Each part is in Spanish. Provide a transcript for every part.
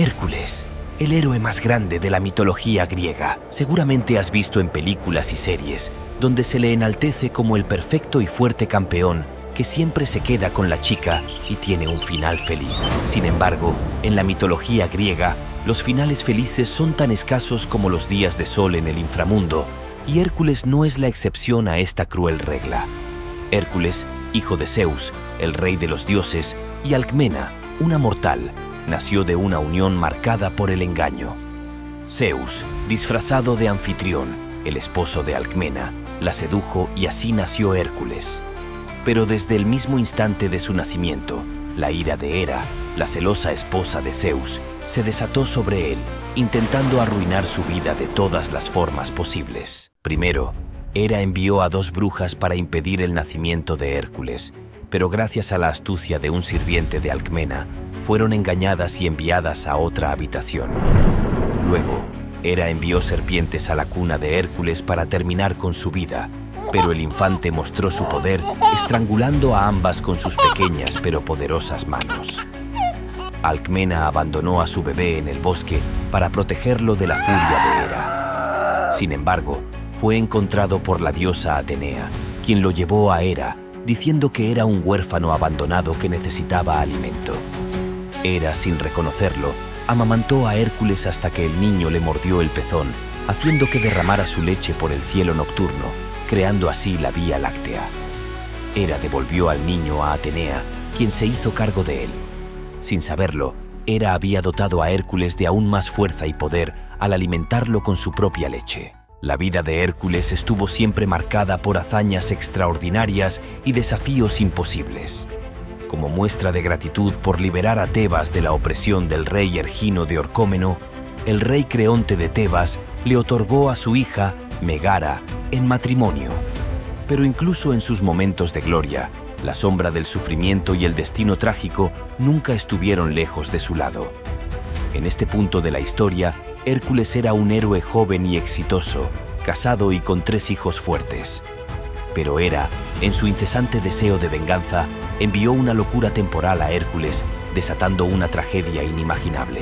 Hércules, el héroe más grande de la mitología griega. Seguramente has visto en películas y series donde se le enaltece como el perfecto y fuerte campeón que siempre se queda con la chica y tiene un final feliz. Sin embargo, en la mitología griega, los finales felices son tan escasos como los días de sol en el inframundo, y Hércules no es la excepción a esta cruel regla. Hércules, hijo de Zeus, el rey de los dioses, y Alcmena, una mortal, nació de una unión marcada por el engaño. Zeus, disfrazado de Anfitrión, el esposo de Alcmena, la sedujo y así nació Hércules. Pero desde el mismo instante de su nacimiento, la ira de Hera, la celosa esposa de Zeus, se desató sobre él, intentando arruinar su vida de todas las formas posibles. Primero, Hera envió a 2 brujas para impedir el nacimiento de Hércules, pero gracias a la astucia de un sirviente de Alcmena, fueron engañadas y enviadas a otra habitación. Luego, Hera envió serpientes a la cuna de Hércules para terminar con su vida, pero el infante mostró su poder estrangulando a ambas con sus pequeñas pero poderosas manos. Alcmena abandonó a su bebé en el bosque para protegerlo de la furia de Hera. Sin embargo, fue encontrado por la diosa Atenea, quien lo llevó a Hera, diciendo que era un huérfano abandonado que necesitaba alimento. Hera, sin reconocerlo, amamantó a Hércules hasta que el niño le mordió el pezón, haciendo que derramara su leche por el cielo nocturno, creando así la Vía Láctea. Hera devolvió al niño a Atenea, quien se hizo cargo de él. Sin saberlo, Hera había dotado a Hércules de aún más fuerza y poder al alimentarlo con su propia leche. La vida de Hércules estuvo siempre marcada por hazañas extraordinarias y desafíos imposibles. Como muestra de gratitud por liberar a Tebas de la opresión del rey Ergino de Orcómeno, el rey Creonte de Tebas le otorgó a su hija, Megara, en matrimonio. Pero incluso en sus momentos de gloria, la sombra del sufrimiento y el destino trágico nunca estuvieron lejos de su lado. En este punto de la historia, Hércules era un héroe joven y exitoso, casado y con 3 hijos fuertes. Pero Hera, en su incesante deseo de venganza, envió una locura temporal a Hércules, desatando una tragedia inimaginable.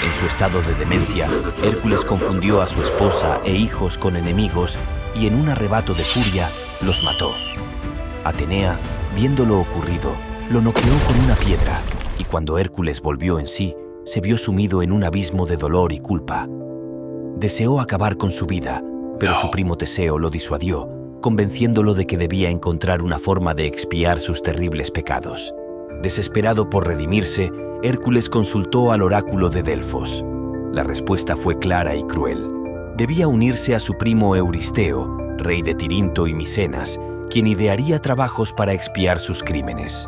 En su estado de demencia, Hércules confundió a su esposa e hijos con enemigos y en un arrebato de furia los mató. Atenea, viendo lo ocurrido, lo noqueó con una piedra y cuando Hércules volvió en sí, se vio sumido en un abismo de dolor y culpa. Deseó acabar con su vida, pero su primo Teseo lo disuadió, convenciéndolo de que debía encontrar una forma de expiar sus terribles pecados. Desesperado por redimirse, Hércules consultó al oráculo de Delfos. La respuesta fue clara y cruel. Debía unirse a su primo Euristeo, rey de Tirinto y Micenas, quien idearía trabajos para expiar sus crímenes.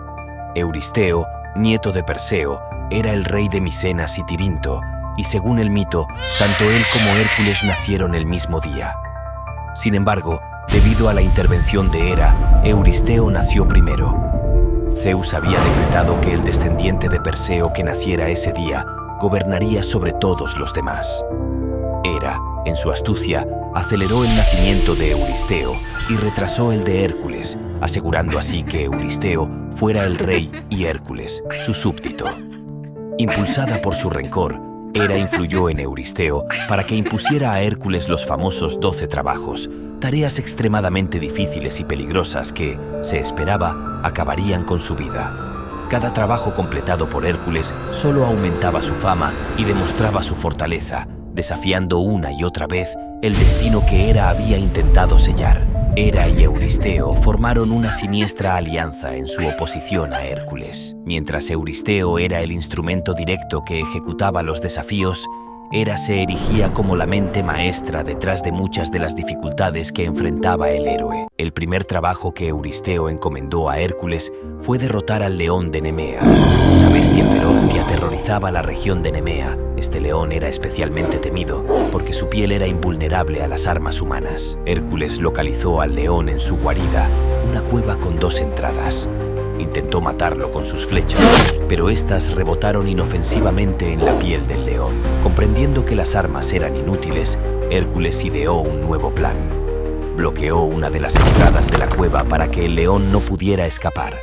Euristeo, nieto de Perseo, era el rey de Micenas y Tirinto, y según el mito, tanto él como Hércules nacieron el mismo día. Sin embargo, debido a la intervención de Hera, Euristeo nació primero. Zeus había decretado que el descendiente de Perseo que naciera ese día gobernaría sobre todos los demás. Hera, en su astucia, aceleró el nacimiento de Euristeo y retrasó el de Hércules, asegurando así que Euristeo fuera el rey y Hércules, su súbdito. Impulsada por su rencor, Hera influyó en Euristeo para que impusiera a Hércules los famosos 12 trabajos, tareas extremadamente difíciles y peligrosas que, se esperaba, acabarían con su vida. Cada trabajo completado por Hércules solo aumentaba su fama y demostraba su fortaleza, desafiando una y otra vez el destino que Hera había intentado sellar. Hera y Euristeo formaron una siniestra alianza en su oposición a Hércules. Mientras Euristeo era el instrumento directo que ejecutaba los desafíos, Hera se erigía como la mente maestra detrás de muchas de las dificultades que enfrentaba el héroe. El primer trabajo que Euristeo encomendó a Hércules fue derrotar al león de Nemea, una bestia feroz que aterrorizaba la región de Nemea. Este león era especialmente temido porque su piel era invulnerable a las armas humanas. Hércules localizó al león en su guarida, una cueva con 2 entradas. Intentó matarlo con sus flechas, pero estas rebotaron inofensivamente en la piel del león. Comprendiendo que las armas eran inútiles, Hércules ideó un nuevo plan. Bloqueó una de las entradas de la cueva para que el león no pudiera escapar.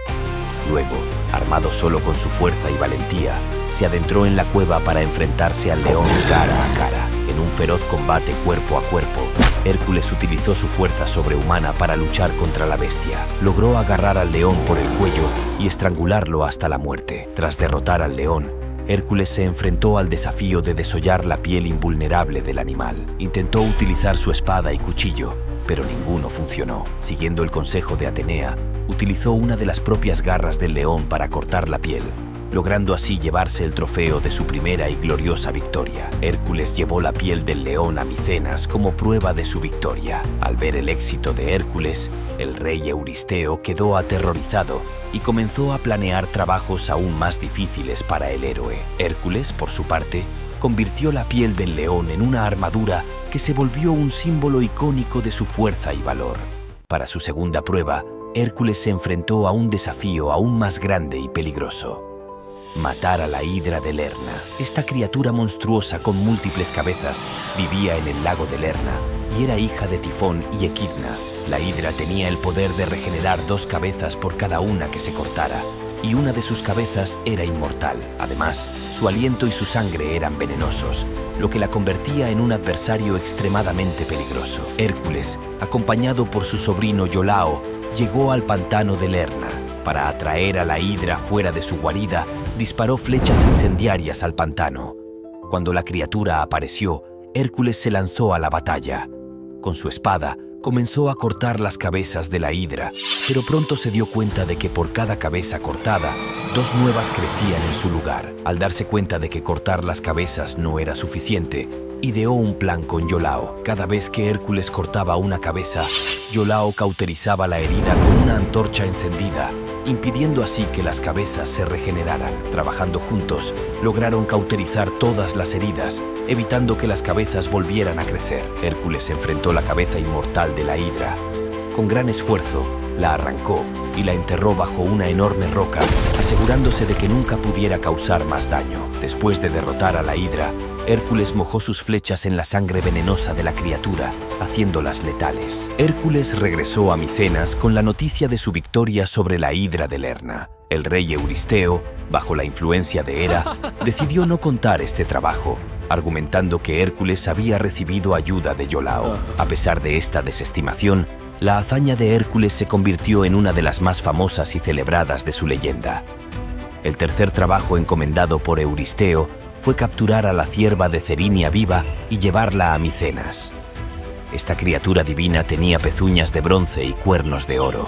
Luego, armado solo con su fuerza y valentía, se adentró en la cueva para enfrentarse al león cara a cara. En un feroz combate cuerpo a cuerpo, Hércules utilizó su fuerza sobrehumana para luchar contra la bestia. Logró agarrar al león por el cuello y estrangularlo hasta la muerte. Tras derrotar al león, Hércules se enfrentó al desafío de desollar la piel invulnerable del animal. Intentó utilizar su espada y cuchillo, pero ninguno funcionó. Siguiendo el consejo de Atenea, utilizó una de las propias garras del león para cortar la piel, logrando así llevarse el trofeo de su primera y gloriosa victoria. Hércules llevó la piel del león a Micenas como prueba de su victoria. Al ver el éxito de Hércules, el rey Euristeo quedó aterrorizado y comenzó a planear trabajos aún más difíciles para el héroe. Hércules, por su parte, convirtió la piel del león en una armadura que se volvió un símbolo icónico de su fuerza y valor. Para su segunda prueba, Hércules se enfrentó a un desafío aún más grande y peligroso: matar a la hidra de Lerna. Esta criatura monstruosa con múltiples cabezas vivía en el lago de Lerna y era hija de Tifón y Equidna. La hidra tenía el poder de regenerar 2 cabezas por cada una que se cortara, y una de sus cabezas era inmortal. Además, su aliento y su sangre eran venenosos, lo que la convertía en un adversario extremadamente peligroso. Hércules, acompañado por su sobrino Iolao, llegó al pantano de Lerna. Para atraer a la hidra fuera de su guarida, disparó flechas incendiarias al pantano. Cuando la criatura apareció, Hércules se lanzó a la batalla. Con su espada, comenzó a cortar las cabezas de la hidra, pero pronto se dio cuenta de que por cada cabeza cortada, 2 nuevas crecían en su lugar. Al darse cuenta de que cortar las cabezas no era suficiente, ideó un plan con Iolao. Cada vez que Hércules cortaba una cabeza, Iolao cauterizaba la herida con una antorcha encendida, impidiendo así que las cabezas se regeneraran. Trabajando juntos, lograron cauterizar todas las heridas, evitando que las cabezas volvieran a crecer. Hércules enfrentó la cabeza inmortal de la hidra. Con gran esfuerzo, la arrancó y la enterró bajo una enorme roca, asegurándose de que nunca pudiera causar más daño. Después de derrotar a la hidra, Hércules mojó sus flechas en la sangre venenosa de la criatura, haciéndolas letales. Hércules regresó a Micenas con la noticia de su victoria sobre la hidra de Lerna. El rey Euristeo, bajo la influencia de Hera, decidió no contar este trabajo, argumentando que Hércules había recibido ayuda de Iolao. A pesar de esta desestimación, la hazaña de Hércules se convirtió en una de las más famosas y celebradas de su leyenda. El tercer trabajo encomendado por Euristeo fue capturar a la cierva de Cerinia viva y llevarla a Micenas. Esta criatura divina tenía pezuñas de bronce y cuernos de oro.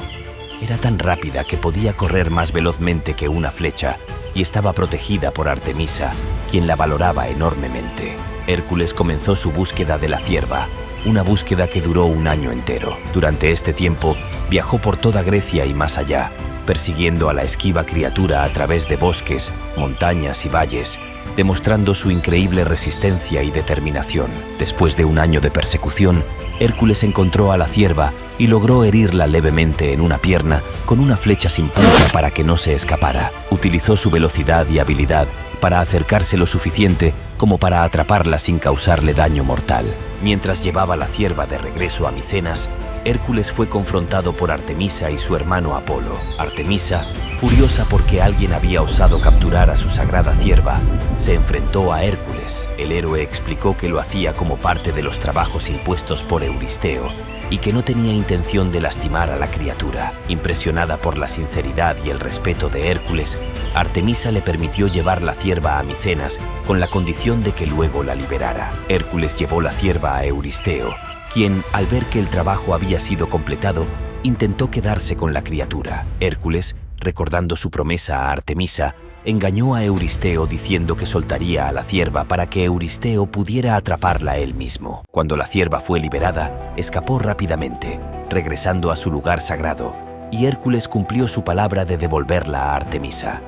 Era tan rápida que podía correr más velozmente que una flecha y estaba protegida por Artemisa, quien la valoraba enormemente. Hércules comenzó su búsqueda de la cierva, una búsqueda que duró un año entero. Durante este tiempo, viajó por toda Grecia y más allá, persiguiendo a la esquiva criatura a través de bosques, montañas y valles, demostrando su increíble resistencia y determinación. Después de un año de persecución, Hércules encontró a la cierva y logró herirla levemente en una pierna con una flecha sin punta para que no se escapara. Utilizó su velocidad y habilidad para acercarse lo suficiente como para atraparla sin causarle daño mortal. Mientras llevaba la cierva de regreso a Micenas, Hércules fue confrontado por Artemisa y su hermano Apolo. Artemisa, furiosa porque alguien había osado capturar a su sagrada cierva, se enfrentó a Hércules. El héroe explicó que lo hacía como parte de los trabajos impuestos por Euristeo y que no tenía intención de lastimar a la criatura. Impresionada por la sinceridad y el respeto de Hércules, Artemisa le permitió llevar la cierva a Micenas con la condición de que luego la liberara. Hércules llevó la cierva a Euristeo, quien, al ver que el trabajo había sido completado, intentó quedarse con la criatura. Hércules, recordando su promesa a Artemisa, engañó a Euristeo diciendo que soltaría a la cierva para que Euristeo pudiera atraparla él mismo. Cuando la cierva fue liberada, escapó rápidamente, regresando a su lugar sagrado, y Hércules cumplió su palabra de devolverla a Artemisa.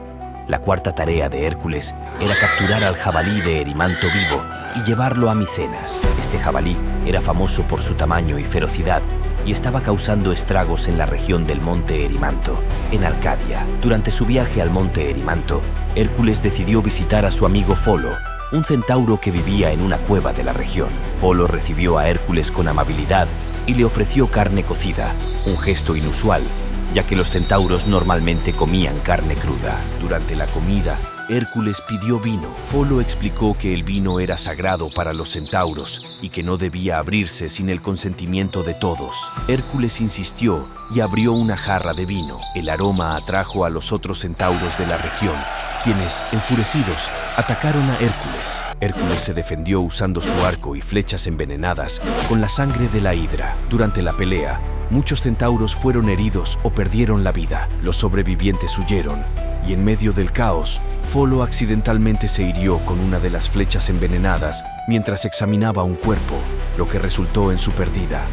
La cuarta tarea de Hércules era capturar al jabalí de Erimanto vivo y llevarlo a Micenas. Este jabalí era famoso por su tamaño y ferocidad y estaba causando estragos en la región del monte Erimanto, en Arcadia. Durante su viaje al monte Erimanto, Hércules decidió visitar a su amigo Folo, un centauro que vivía en una cueva de la región. Folo recibió a Hércules con amabilidad y le ofreció carne cocida, un gesto inusual, ya que los centauros normalmente comían carne cruda. Durante la comida, Hércules pidió vino. Folo explicó que el vino era sagrado para los centauros y que no debía abrirse sin el consentimiento de todos. Hércules insistió y abrió una jarra de vino. El aroma atrajo a los otros centauros de la región, quienes, enfurecidos, atacaron a Hércules. Hércules se defendió usando su arco y flechas envenenadas con la sangre de la hidra. Durante la pelea, muchos centauros fueron heridos o perdieron la vida. Los sobrevivientes huyeron y en medio del caos, Folo accidentalmente se hirió con una de las flechas envenenadas mientras examinaba un cuerpo, lo que resultó en su pérdida.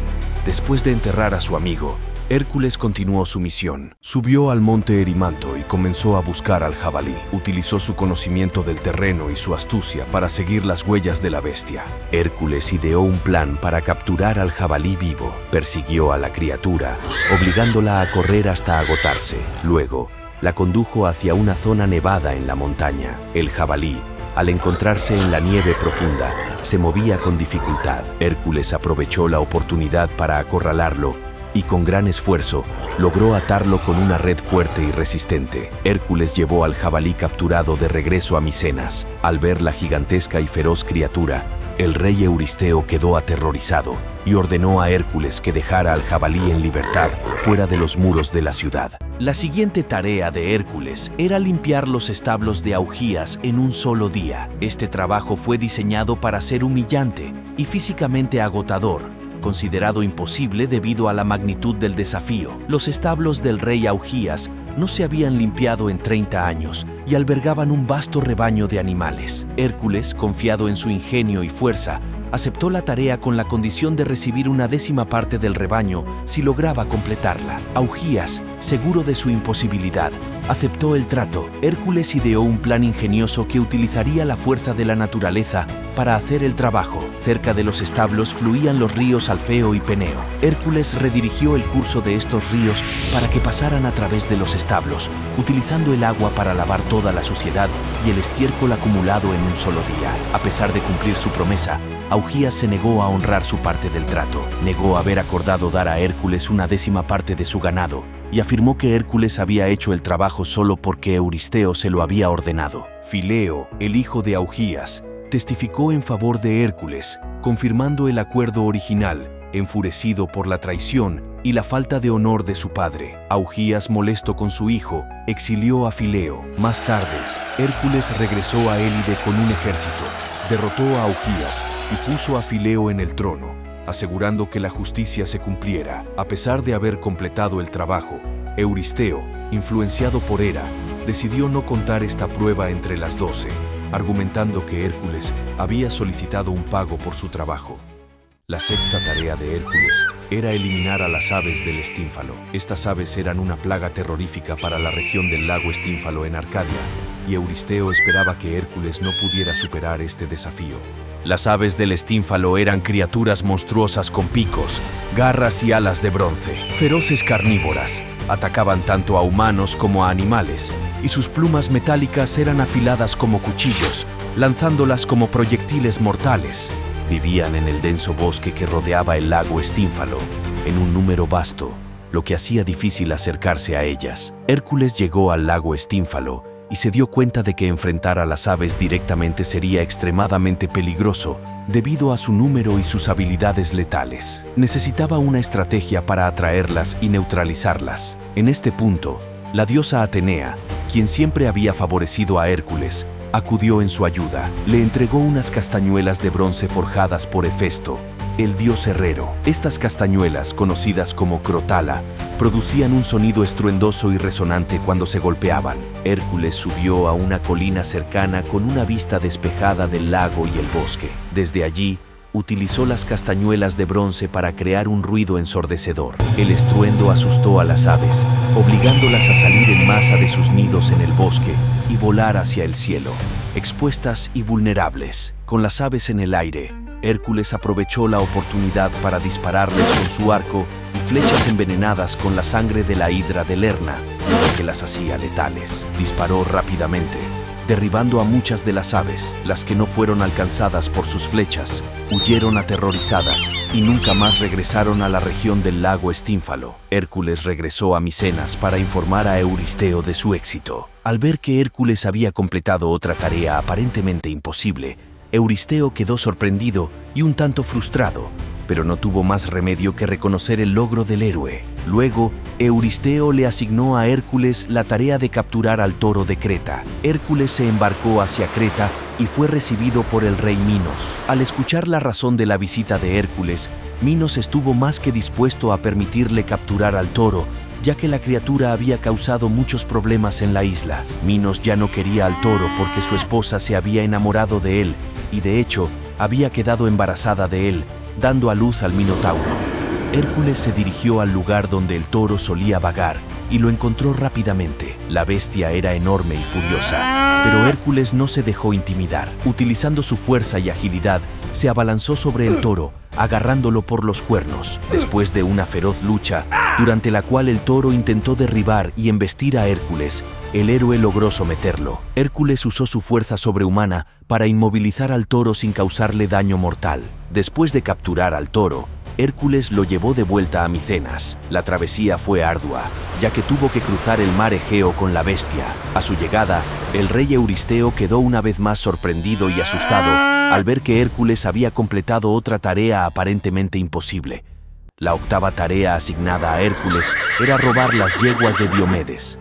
Después de enterrar a su amigo, Hércules continuó su misión. Subió al monte Erimanto y comenzó a buscar al jabalí. Utilizó su conocimiento del terreno y su astucia para seguir las huellas de la bestia. Hércules ideó un plan para capturar al jabalí vivo. Persiguió a la criatura, obligándola a correr hasta agotarse. Luego, la condujo hacia una zona nevada en la montaña. El jabalí, al encontrarse en la nieve profunda, se movía con dificultad. Hércules aprovechó la oportunidad para acorralarlo y con gran esfuerzo logró atarlo con una red fuerte y resistente. Hércules llevó al jabalí capturado de regreso a Micenas. Al ver la gigantesca y feroz criatura, el rey Euristeo quedó aterrorizado y ordenó a Hércules que dejara al jabalí en libertad fuera de los muros de la ciudad. La siguiente tarea de Hércules era limpiar los establos de Augías en un solo día. Este trabajo fue diseñado para ser humillante y físicamente agotador, considerado imposible debido a la magnitud del desafío. Los establos del rey Augías no se habían limpiado en 30 años y albergaban un vasto rebaño de animales. Hércules, confiado en su ingenio y fuerza, aceptó la tarea con la condición de recibir una 10ª parte del rebaño si lograba completarla. Augías, seguro de su imposibilidad, aceptó el trato. Hércules ideó un plan ingenioso que utilizaría la fuerza de la naturaleza para hacer el trabajo. Cerca de los establos fluían los ríos Alfeo y Peneo. Hércules redirigió el curso de estos ríos para que pasaran a través de los establos, utilizando el agua para lavar toda la suciedad y el estiércol acumulado en un solo día. A pesar de cumplir su promesa, Augías se negó a honrar su parte del trato. Negó haber acordado dar a Hércules una 10ª parte de su ganado y afirmó que Hércules había hecho el trabajo solo porque Euristeo se lo había ordenado. Fileo, el hijo de Augías, testificó en favor de Hércules, confirmando el acuerdo original, enfurecido por la traición y la falta de honor de su padre. Augías, molesto con su hijo, exilió a Fileo. Más tarde, Hércules regresó a Élide con un ejército, derrotó a Augías y puso a Fileo en el trono, asegurando que la justicia se cumpliera. A pesar de haber completado el trabajo, Euristeo, influenciado por Hera, decidió no contar esta prueba entre las 12, argumentando que Hércules había solicitado un pago por su trabajo. La 6ª tarea de Hércules era eliminar a las aves del Estínfalo. Estas aves eran una plaga terrorífica para la región del lago Estínfalo en Arcadia, y Euristeo esperaba que Hércules no pudiera superar este desafío. Las aves del Estínfalo eran criaturas monstruosas con picos, garras y alas de bronce. Feroces carnívoras, atacaban tanto a humanos como a animales, y sus plumas metálicas eran afiladas como cuchillos, lanzándolas como proyectiles mortales. Vivían en el denso bosque que rodeaba el lago Estínfalo, en un número vasto, lo que hacía difícil acercarse a ellas. Hércules llegó al lago Estínfalo y se dio cuenta de que enfrentar a las aves directamente sería extremadamente peligroso debido a su número y sus habilidades letales. Necesitaba una estrategia para atraerlas y neutralizarlas. En este punto, la diosa Atenea, quien siempre había favorecido a Hércules, acudió en su ayuda. Le entregó unas castañuelas de bronce forjadas por Hefesto, el dios herrero. Estas castañuelas, conocidas como crotala, producían un sonido estruendoso y resonante cuando se golpeaban. Hércules subió a una colina cercana con una vista despejada del lago y el bosque. Desde allí, utilizó las castañuelas de bronce para crear un ruido ensordecedor. El estruendo asustó a las aves, obligándolas a salir en masa de sus nidos en el bosque y volar hacia el cielo, expuestas y vulnerables. Con las aves en el aire, Hércules aprovechó la oportunidad para dispararles con su arco y flechas envenenadas con la sangre de la hidra de Lerna, lo que las hacía letales. Disparó rápidamente, derribando a muchas de las aves. Las que no fueron alcanzadas por sus flechas huyeron aterrorizadas y nunca más regresaron a la región del lago Estínfalo. Hércules regresó a Micenas para informar a Euristeo de su éxito. Al ver que Hércules había completado otra tarea aparentemente imposible, Euristeo quedó sorprendido y un tanto frustrado, pero no tuvo más remedio que reconocer el logro del héroe. Luego, Euristeo le asignó a Hércules la tarea de capturar al toro de Creta. Hércules se embarcó hacia Creta y fue recibido por el rey Minos. Al escuchar la razón de la visita de Hércules, Minos estuvo más que dispuesto a permitirle capturar al toro, ya que la criatura había causado muchos problemas en la isla. Minos ya no quería al toro porque su esposa se había enamorado de él y, de hecho, había quedado embarazada de él, dando a luz al Minotauro. Hércules se dirigió al lugar donde el toro solía vagar y lo encontró rápidamente. La bestia era enorme y furiosa, pero Hércules no se dejó intimidar. Utilizando su fuerza y agilidad, se abalanzó sobre el toro, agarrándolo por los cuernos. Después de una feroz lucha, durante la cual el toro intentó derribar y embestir a Hércules, el héroe logró someterlo. Hércules usó su fuerza sobrehumana para inmovilizar al toro sin causarle daño mortal. Después de capturar al toro, Hércules lo llevó de vuelta a Micenas. La travesía fue ardua, ya que tuvo que cruzar el mar Egeo con la bestia. A su llegada, el rey Euristeo quedó una vez más sorprendido y asustado al ver que Hércules había completado otra tarea aparentemente imposible. La octava tarea asignada a Hércules era robar las yeguas de Diomedes.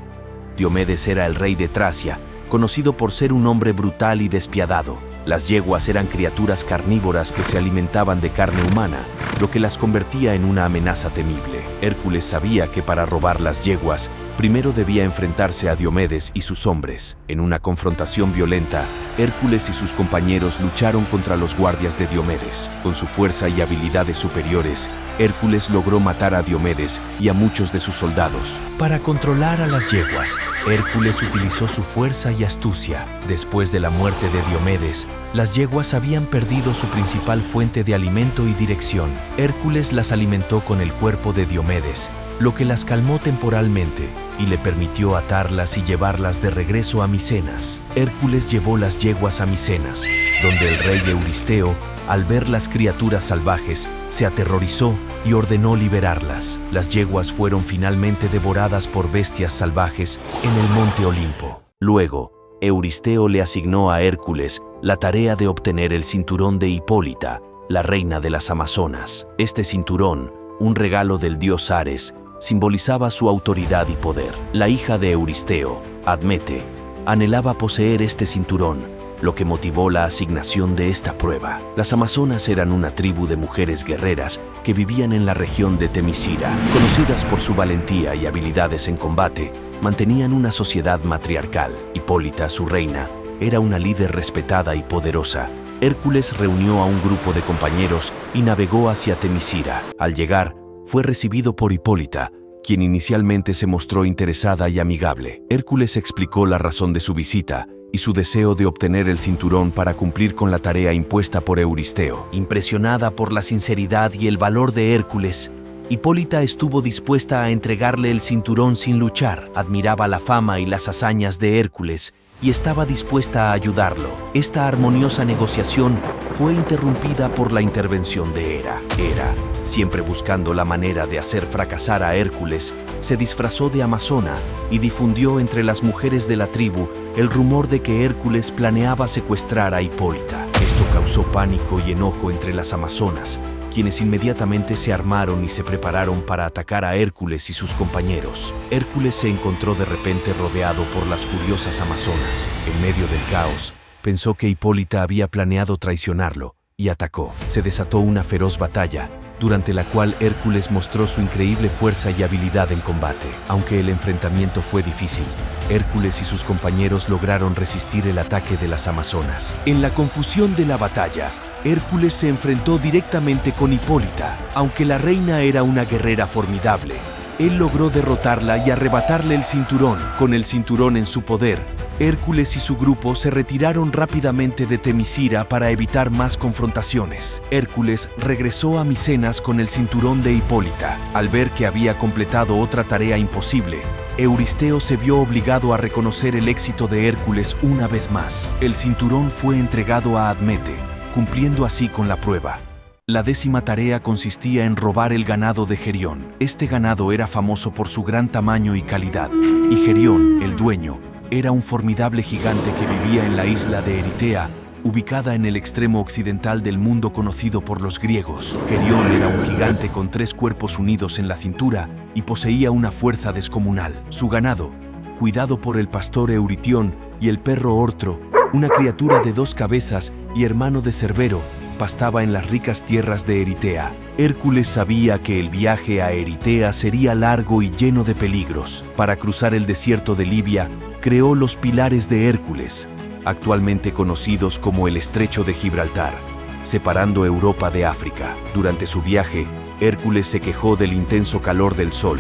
Diomedes era el rey de Tracia, conocido por ser un hombre brutal y despiadado. Las yeguas eran criaturas carnívoras que se alimentaban de carne humana, lo que las convertía en una amenaza temible. Hércules sabía que para robar las yeguas, primero debía enfrentarse a Diomedes y sus hombres. En una confrontación violenta, Hércules y sus compañeros lucharon contra los guardias de Diomedes. Con su fuerza y habilidades superiores, Hércules logró matar a Diomedes y a muchos de sus soldados. Para controlar a las yeguas, Hércules utilizó su fuerza y astucia. Después de la muerte de Diomedes, las yeguas habían perdido su principal fuente de alimento y dirección. Hércules las alimentó con el cuerpo de Diomedes, lo que las calmó temporalmente y le permitió atarlas y llevarlas de regreso a Micenas. Hércules llevó las yeguas a Micenas, donde el rey Euristeo, al ver las criaturas salvajes, se aterrorizó y ordenó liberarlas. Las yeguas fueron finalmente devoradas por bestias salvajes en el monte Olimpo. Luego, Euristeo le asignó a Hércules la tarea de obtener el cinturón de Hipólita, la reina de las Amazonas. Este cinturón, un regalo del dios Ares, simbolizaba su autoridad y poder. La hija de Euristeo, Admete, anhelaba poseer este cinturón, lo que motivó la asignación de esta prueba. Las Amazonas eran una tribu de mujeres guerreras que vivían en la región de Temisira. Conocidas por su valentía y habilidades en combate, mantenían una sociedad matriarcal. Hipólita, su reina, era una líder respetada y poderosa. Hércules reunió a un grupo de compañeros y navegó hacia Temisira. Al llegar, fue recibido por Hipólita, quien inicialmente se mostró interesada y amigable. Hércules explicó la razón de su visita y su deseo de obtener el cinturón para cumplir con la tarea impuesta por Euristeo. Impresionada por la sinceridad y el valor de Hércules, Hipólita estuvo dispuesta a entregarle el cinturón sin luchar. Admiraba la fama y las hazañas de Hércules y estaba dispuesta a ayudarlo. Esta armoniosa negociación fue interrumpida por la intervención de Hera. Hera, siempre buscando la manera de hacer fracasar a Hércules, se disfrazó de amazona y difundió entre las mujeres de la tribu el rumor de que Hércules planeaba secuestrar a Hipólita. Esto causó pánico y enojo entre las amazonas, quienes inmediatamente se armaron y se prepararon para atacar a Hércules y sus compañeros. Hércules se encontró de repente rodeado por las furiosas amazonas. En medio del caos, pensó que Hipólita había planeado traicionarlo y atacó. Se desató una feroz batalla, durante la cual Hércules mostró su increíble fuerza y habilidad en combate. Aunque el enfrentamiento fue difícil, Hércules y sus compañeros lograron resistir el ataque de las amazonas. En la confusión de la batalla, Hércules se enfrentó directamente con Hipólita. Aunque la reina era una guerrera formidable, él logró derrotarla y arrebatarle el cinturón. Con el cinturón en su poder, Hércules y su grupo se retiraron rápidamente de Temisira para evitar más confrontaciones. Hércules regresó a Micenas con el cinturón de Hipólita. Al ver que había completado otra tarea imposible, Euristeo se vio obligado a reconocer el éxito de Hércules una vez más. El cinturón fue entregado a Admete, cumpliendo así con la prueba. La 10ª tarea consistía en robar el ganado de Gerión. Este ganado era famoso por su gran tamaño y calidad, y Gerión, el dueño, era un formidable gigante que vivía en la isla de Eritea, ubicada en el extremo occidental del mundo conocido por los griegos. Gerión era un gigante con 3 cuerpos unidos en la cintura y poseía una fuerza descomunal. Su ganado, cuidado por el pastor Euritión y el perro Ortro, una criatura de 2 cabezas y hermano de Cerbero, pastaba en las ricas tierras de Eritea. Hércules sabía que el viaje a Eritea sería largo y lleno de peligros. Para cruzar el desierto de Libia, creó los Pilares de Hércules, actualmente conocidos como el Estrecho de Gibraltar, separando Europa de África. Durante su viaje, Hércules se quejó del intenso calor del sol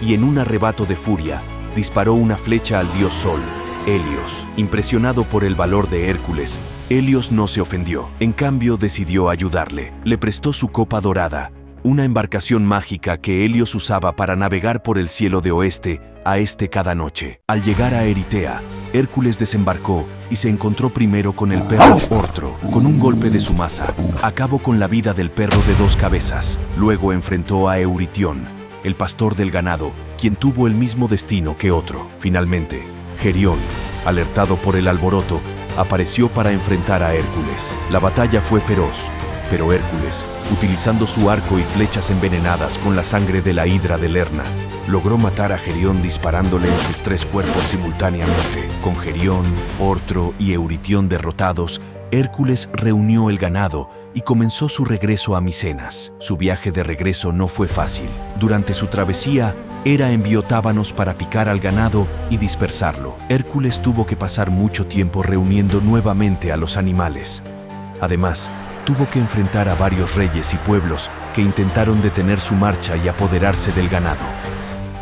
y en un arrebato de furia, disparó una flecha al dios Sol, Helios. Impresionado por el valor de Hércules, Helios no se ofendió. En cambio, decidió ayudarle. Le prestó su copa dorada, una embarcación mágica que Helios usaba para navegar por el cielo de oeste a este cada noche. Al llegar a Eritea, Hércules desembarcó y se encontró primero con el perro Ortro. Con un golpe de su maza, acabó con la vida del perro de 2 cabezas. Luego enfrentó a Euritión, el pastor del ganado, quien tuvo el mismo destino que otro. Finalmente, Gerión, alertado por el alboroto, apareció para enfrentar a Hércules. La batalla fue feroz, pero Hércules, utilizando su arco y flechas envenenadas con la sangre de la hidra de Lerna, logró matar a Gerión disparándole en sus 3 cuerpos simultáneamente. Con Gerión, Ortro y Euritión derrotados, Hércules reunió el ganado y comenzó su regreso a Micenas. Su viaje de regreso no fue fácil. Durante su travesía, Hera envió tábanos para picar al ganado y dispersarlo. Hércules tuvo que pasar mucho tiempo reuniendo nuevamente a los animales. Además, tuvo que enfrentar a varios reyes y pueblos que intentaron detener su marcha y apoderarse del ganado.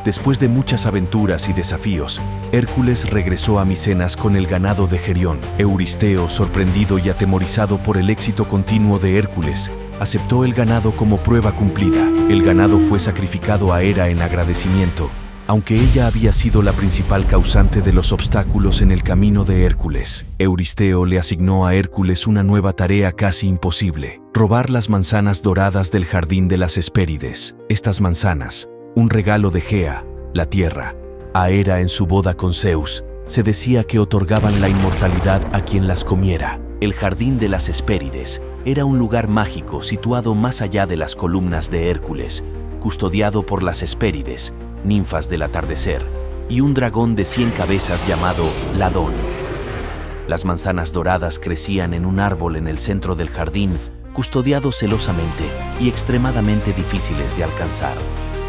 Después de muchas aventuras y desafíos, Hércules regresó a Micenas con el ganado de Gerión. Euristeo, sorprendido y atemorizado por el éxito continuo de Hércules, aceptó el ganado como prueba cumplida. El ganado fue sacrificado a Hera en agradecimiento, aunque ella había sido la principal causante de los obstáculos en el camino de Hércules. Euristeo le asignó a Hércules una nueva tarea casi imposible: robar las manzanas doradas del jardín de las Hespérides. Estas manzanas, un regalo de Gea, la tierra, a Hera en su boda con Zeus, se decía que otorgaban la inmortalidad a quien las comiera. El jardín de las Hespérides era un lugar mágico situado más allá de las columnas de Hércules, custodiado por las Hespérides, ninfas del atardecer, y un dragón de 100 cabezas llamado Ladón. Las manzanas doradas crecían en un árbol en el centro del jardín, custodiados celosamente y extremadamente difíciles de alcanzar.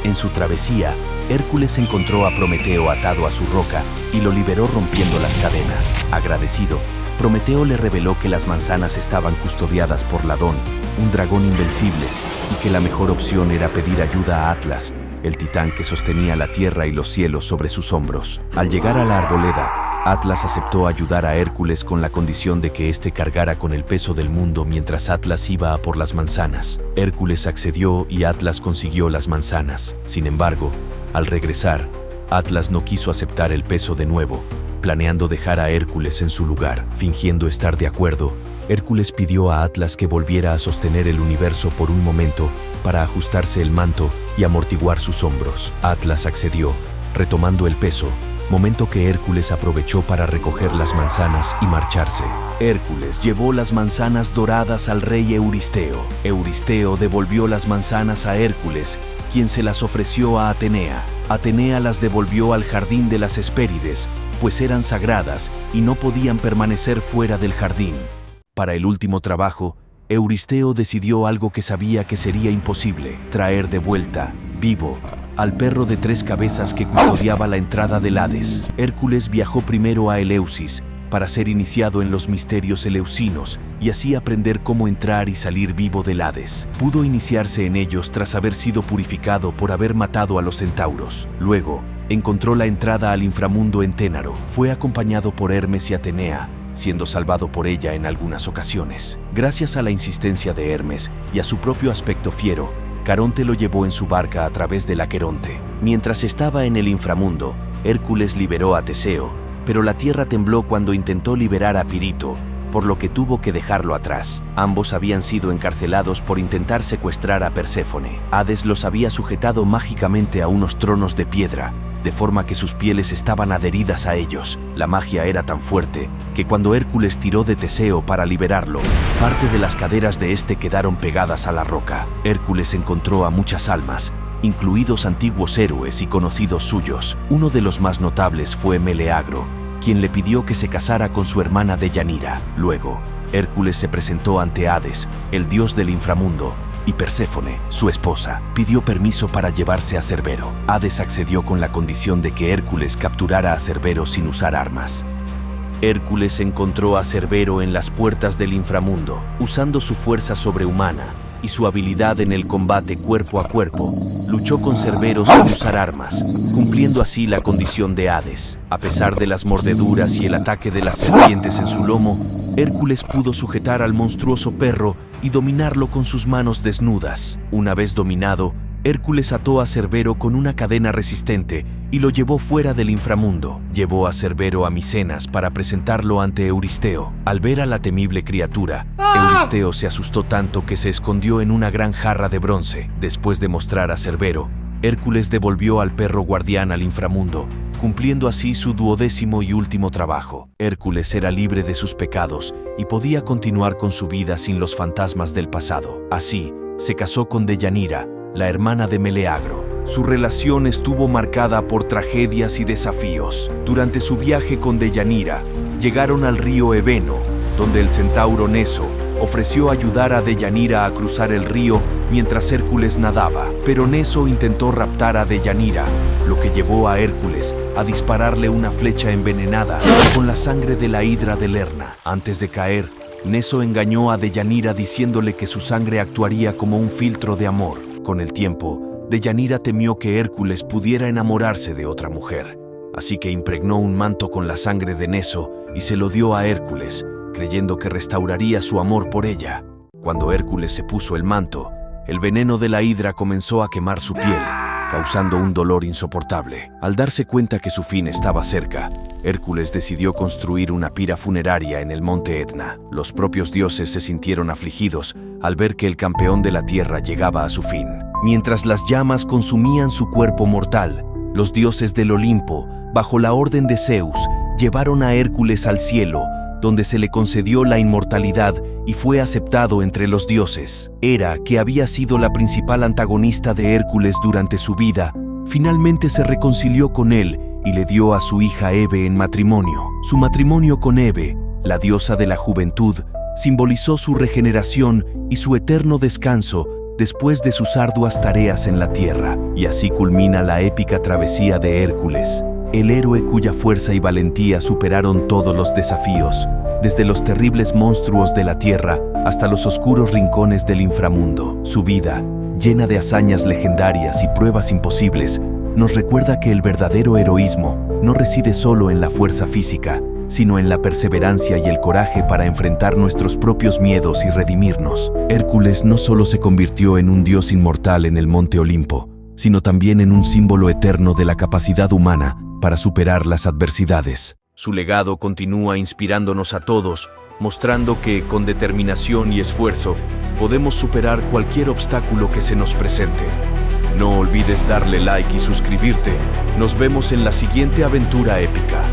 En su travesía, Hércules encontró a Prometeo atado a su roca y lo liberó rompiendo las cadenas. Agradecido, Prometeo le reveló que las manzanas estaban custodiadas por Ladón, un dragón invencible, y que la mejor opción era pedir ayuda a Atlas, el titán que sostenía la tierra y los cielos sobre sus hombros. Al llegar a la arboleda, Atlas aceptó ayudar a Hércules con la condición de que éste cargara con el peso del mundo mientras Atlas iba a por las manzanas. Hércules accedió y Atlas consiguió las manzanas. Sin embargo, al regresar, Atlas no quiso aceptar el peso de nuevo, planeando dejar a Hércules en su lugar. Fingiendo estar de acuerdo, Hércules pidió a Atlas que volviera a sostener el universo por un momento para ajustarse el manto y amortiguar sus hombros. Atlas accedió, retomando el peso, momento que Hércules aprovechó para recoger las manzanas y marcharse. Hércules llevó las manzanas doradas al rey Euristeo. Euristeo devolvió las manzanas a Hércules, quien se las ofreció a Atenea. Atenea las devolvió al jardín de las Hespérides, pues eran sagradas y no podían permanecer fuera del jardín. Para el último trabajo, Euristeo decidió algo que sabía que sería imposible: traer de vuelta, vivo, al perro de 3 cabezas que custodiaba la entrada del Hades. Hércules viajó primero a Eleusis para ser iniciado en los misterios eleusinos y así aprender cómo entrar y salir vivo del Hades. Pudo iniciarse en ellos tras haber sido purificado por haber matado a los centauros. Luego, encontró la entrada al inframundo en Ténaro. Fue acompañado por Hermes y Atenea, siendo salvado por ella en algunas ocasiones. Gracias a la insistencia de Hermes y a su propio aspecto fiero, Caronte lo llevó en su barca a través del Aqueronte. Mientras estaba en el inframundo, Hércules liberó a Teseo, pero la tierra tembló cuando intentó liberar a Pirito, por lo que tuvo que dejarlo atrás. Ambos habían sido encarcelados por intentar secuestrar a Perséfone. Hades los había sujetado mágicamente a unos tronos de piedra, de forma que sus pieles estaban adheridas a ellos. La magia era tan fuerte que cuando Hércules tiró de Teseo para liberarlo, parte de las caderas de este quedaron pegadas a la roca. Hércules encontró a muchas almas, incluidos antiguos héroes y conocidos suyos. Uno de los más notables fue Meleagro, quien le pidió que se casara con su hermana Deyanira. Luego, Hércules se presentó ante Hades, el dios del inframundo, y Perséfone, su esposa, pidió permiso para llevarse a Cerbero. Hades accedió con la condición de que Hércules capturara a Cerbero sin usar armas. Hércules encontró a Cerbero en las puertas del inframundo, usando su fuerza sobrehumana y su habilidad en el combate cuerpo a cuerpo. Luchó con Cerbero sin usar armas, cumpliendo así la condición de Hades. A pesar de las mordeduras y el ataque de las serpientes en su lomo, Hércules pudo sujetar al monstruoso perro y dominarlo con sus manos desnudas. Una vez dominado, Hércules ató a Cerbero con una cadena resistente y lo llevó fuera del inframundo. Llevó a Cerbero a Micenas para presentarlo ante Euristeo. Al ver a la temible criatura, Euristeo se asustó tanto que se escondió en una gran jarra de bronce. Después de mostrar a Cerbero, Hércules devolvió al perro guardián al inframundo, cumpliendo así su 12º y último trabajo. Hércules era libre de sus pecados y podía continuar con su vida sin los fantasmas del pasado. Así, se casó con Deyanira, la hermana de Meleagro. Su relación estuvo marcada por tragedias y desafíos. Durante su viaje con Deyanira, llegaron al río Eveno, donde el centauro Neso ofreció ayudar a Deyanira a cruzar el río mientras Hércules nadaba. Pero Neso intentó raptar a Deyanira, lo que llevó a Hércules a dispararle una flecha envenenada con la sangre de la hidra de Lerna. Antes de caer, Neso engañó a Deyanira diciéndole que su sangre actuaría como un filtro de amor. Con el tiempo, Deyanira temió que Hércules pudiera enamorarse de otra mujer, así que impregnó un manto con la sangre de Neso y se lo dio a Hércules, creyendo que restauraría su amor por ella. Cuando Hércules se puso el manto, el veneno de la hidra comenzó a quemar su piel, causando un dolor insoportable. Al darse cuenta que su fin estaba cerca, Hércules decidió construir una pira funeraria en el monte Etna. Los propios dioses se sintieron afligidos al ver que el campeón de la tierra llegaba a su fin. Mientras las llamas consumían su cuerpo mortal, los dioses del Olimpo, bajo la orden de Zeus, llevaron a Hércules al cielo, donde se le concedió la inmortalidad y fue aceptado entre los dioses. Hera, que había sido la principal antagonista de Hércules durante su vida, finalmente se reconcilió con él y le dio a su hija Hebe en matrimonio. Su matrimonio con Hebe, la diosa de la juventud, simbolizó su regeneración y su eterno descanso después de sus arduas tareas en la tierra. Y así culmina la épica travesía de Hércules, el héroe cuya fuerza y valentía superaron todos los desafíos, desde los terribles monstruos de la tierra hasta los oscuros rincones del inframundo. Su vida, llena de hazañas legendarias y pruebas imposibles, nos recuerda que el verdadero heroísmo no reside solo en la fuerza física, sino en la perseverancia y el coraje para enfrentar nuestros propios miedos y redimirnos. Hércules no solo se convirtió en un dios inmortal en el monte Olimpo, sino también en un símbolo eterno de la capacidad humana para superar las adversidades. Su legado continúa inspirándonos a todos, mostrando que, con determinación y esfuerzo, podemos superar cualquier obstáculo que se nos presente. No olvides darle like y suscribirte. Nos vemos en la siguiente aventura épica.